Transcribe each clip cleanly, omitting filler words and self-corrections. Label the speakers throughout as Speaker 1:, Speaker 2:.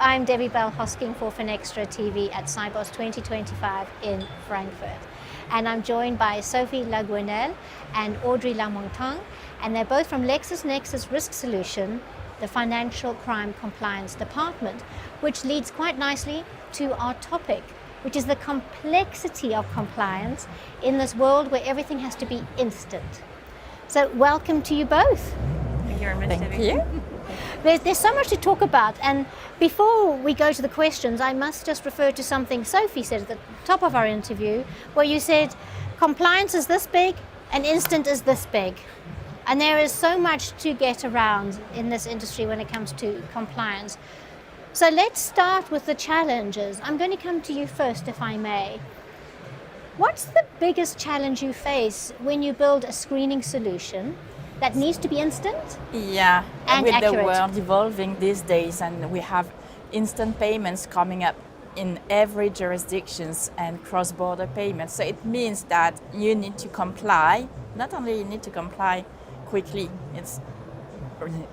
Speaker 1: I'm Debbie Bell Hosking for Finextra TV at Sibos 2025 in Frankfurt. And I'm joined by Sophie Laguenel and Audrey Lamontagne, and they're both from LexisNexis Risk Solution, the Financial Crime Compliance Department, which leads quite nicely to our topic, which is the complexity of compliance in this world where everything has to be instant. So welcome to you both.
Speaker 2: Thank you very much,
Speaker 3: Thank
Speaker 2: Debbie.
Speaker 3: you.
Speaker 1: There's so much to talk about, and before we go to the questions, I must just refer to something Sophie said at the top of our interview, where you said compliance is this big and instant is this big. And there is so much to get around in this industry when it comes to compliance. So let's start with the challenges. I'm going to come to you first, if I may. What's the biggest challenge you face when you build a screening solution that needs to be instant?
Speaker 3: Yeah,
Speaker 1: And
Speaker 3: with
Speaker 1: accurate.
Speaker 3: the world evolving these days, and we have instant payments coming up in every jurisdictions and cross-border payments. So it means that you need to comply. Not only you need to comply quickly, it's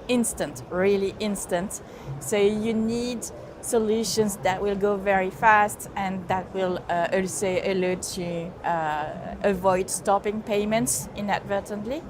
Speaker 3: instant, really instant. So you need solutions that will go very fast and that will also allow to avoid stopping payments inadvertently.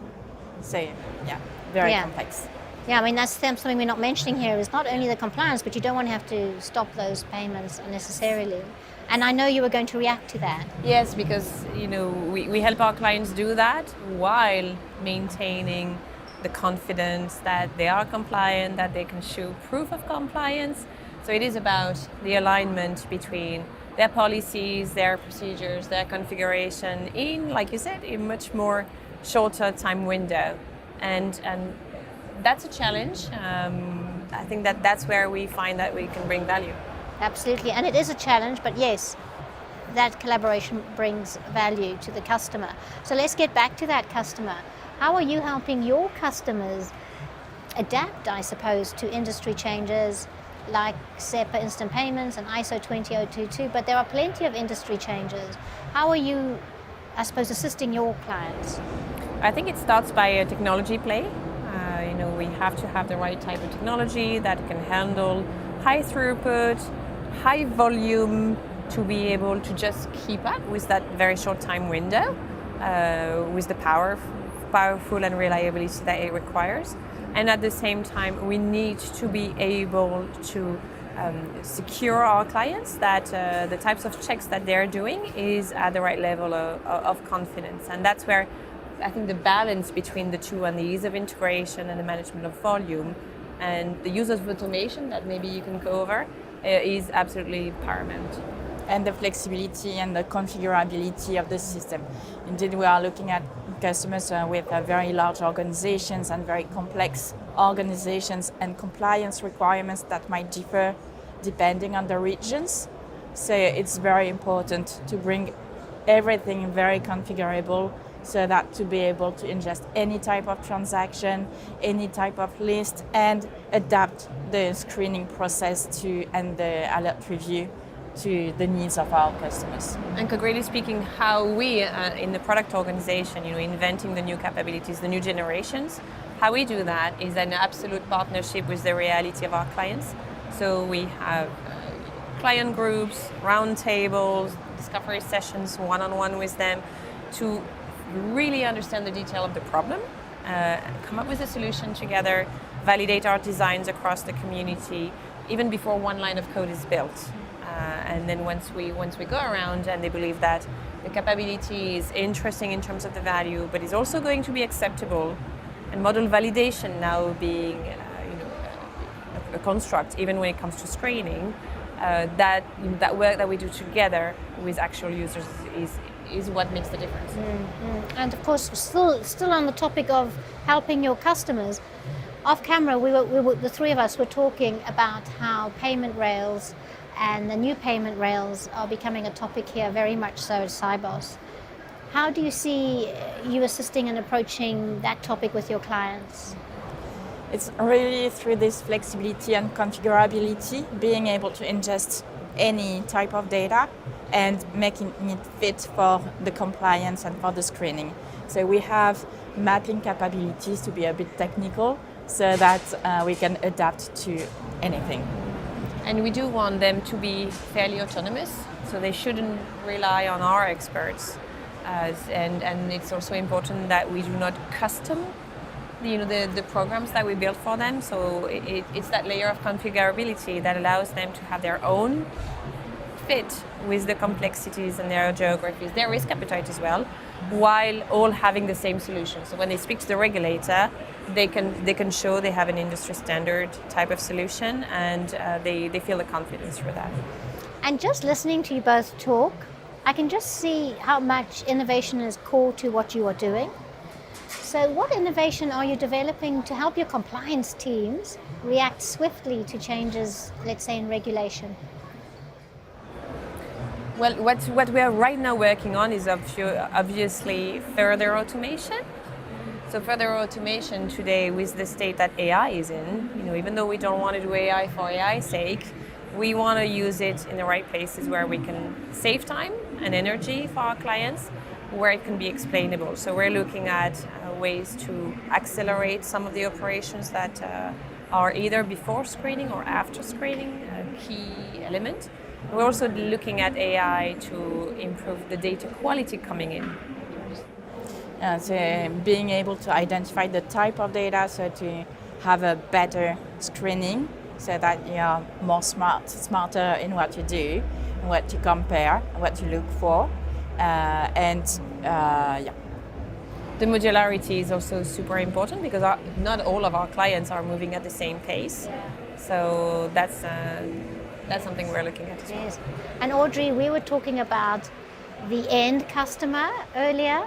Speaker 3: So yeah, very complex.
Speaker 1: Yeah, I mean, that's something we're not mentioning here is not only the compliance, but you don't want to have to stop those payments unnecessarily. And I know you were going to react to that.
Speaker 2: Yes, because we help our clients do that while maintaining the confidence that they are compliant, that they can show proof of compliance. So it is about the alignment between their policies, their procedures, their configuration in, like you said, a much more shorter time window. And that's a challenge. I think that's where we find that we can bring value.
Speaker 1: Absolutely, and it is a challenge, but yes, that collaboration brings value to the customer. So let's get back to that customer. How are you helping your customers adapt, I suppose, to industry changes like SEPA instant payments and ISO 20022, but there are plenty of industry changes. How are you, I suppose, assisting your clients?
Speaker 2: I think it starts by a technology play. We have to have the right type of technology that can handle high throughput, high volume, to be able to just keep up with that very short time window, with the powerful and reliability that it requires. And at the same time, we need to be able to secure our clients that the types of checks that they're doing is at the right level of confidence. And that's where I think the balance between the two and the ease of integration and the management of volume and the use of automation that maybe you can go over is absolutely paramount.
Speaker 3: And the flexibility and the configurability of the system. Indeed, we are looking at customers with very large organizations and very complex organizations and compliance requirements that might differ depending on the regions. So it's very important to bring everything very configurable so that to be able to ingest any type of transaction, any type of list, and adapt the screening process to and the alert review to the needs of our customers.
Speaker 2: And concretely speaking, how we in the product organization, inventing the new capabilities, the new generations, how we do that is an absolute partnership with the reality of our clients. So we have client groups, round tables, discovery sessions, one-on-one with them to really understand the detail of the problem, come up with a solution together, validate our designs across the community, even before one line of code is built. And then once we go around and they believe that the capability is interesting in terms of the value, but is also going to be acceptable, and model validation now being a construct, even when it comes to screening, that work that we do together with actual users is what makes the difference.
Speaker 1: Mm-hmm. And of course, still on the topic of helping your customers, off camera, we were the three of us were talking about how payment rails and the new payment rails are becoming a topic here, very much so at Sibos. How do you see you assisting and approaching that topic with your clients?
Speaker 3: It's really through this flexibility and configurability, being able to ingest any type of data and making it fit for the compliance and for the screening. So we have mapping capabilities to be a bit technical so that we can adapt to anything.
Speaker 2: And we do want them to be fairly autonomous, so they shouldn't rely on our experts. And it's also important that we do not custom the programs that we build for them. So it's that layer of configurability that allows them to have their own fit with the complexities and their geographies, their risk appetite as well, while all having the same solution. So when they speak to the regulator, they can show they have an industry standard type of solution, and they feel the confidence for that.
Speaker 1: And just listening to you both talk, I can just see how much innovation is core to what you are doing. So what innovation are you developing to help your compliance teams react swiftly to changes, let's say, in regulation?
Speaker 2: Well, what we are right now working on is obviously further automation. So further automation today, with the state that AI is in, even though we don't want to do AI for AI's sake, we want to use it in the right places where we can save time and energy for our clients, where it can be explainable. So we're looking at ways to accelerate some of the operations that are either before screening or after screening, a key element. We're also looking at AI to improve the data quality coming in.
Speaker 3: So being able to identify the type of data, so to have a better screening, so that you are more smarter in what you do, what you compare, what you look for,
Speaker 2: The modularity is also super important because not all of our clients are moving at the same pace. So that's something we're looking at as well.
Speaker 1: Yes. And Audrey, we were talking about the end customer earlier.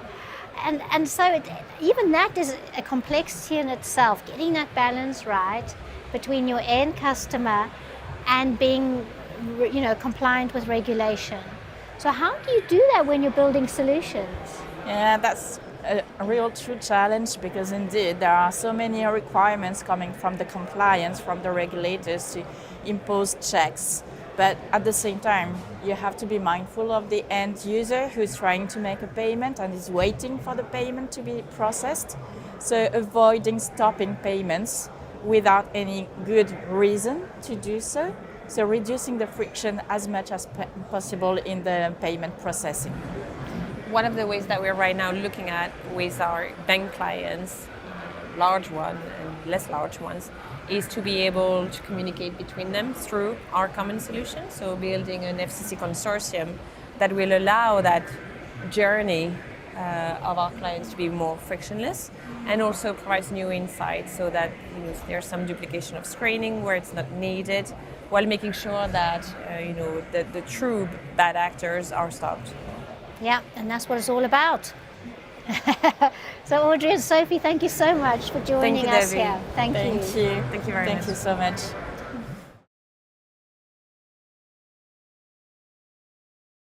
Speaker 1: And so even that is a complexity in itself, getting that balance right between your end customer and being compliant with regulation. So how do you do that when you're building solutions?
Speaker 3: Yeah, that's a real true challenge, because indeed there are so many requirements coming from the compliance, from the regulators to impose checks. But at the same time, you have to be mindful of the end user who's trying to make a payment and is waiting for the payment to be processed. So avoiding stopping payments without any good reason to do so. So reducing the friction as much as possible in the payment processing.
Speaker 2: One of the ways that we're right now looking at with our bank clients, large ones and less large ones, is to be able to communicate between them through our common solution. So building an FCC consortium that will allow that journey of our clients to be more frictionless, and also provides new insights so that there's some duplication of screening where it's not needed, while making sure that the true bad actors are stopped.
Speaker 1: Yeah, and that's what it's all about. So Audrey and Sophie, thank you so much for joining us here. Thank you.
Speaker 3: Thank you.
Speaker 2: Thank you very much.
Speaker 3: Thank you so much.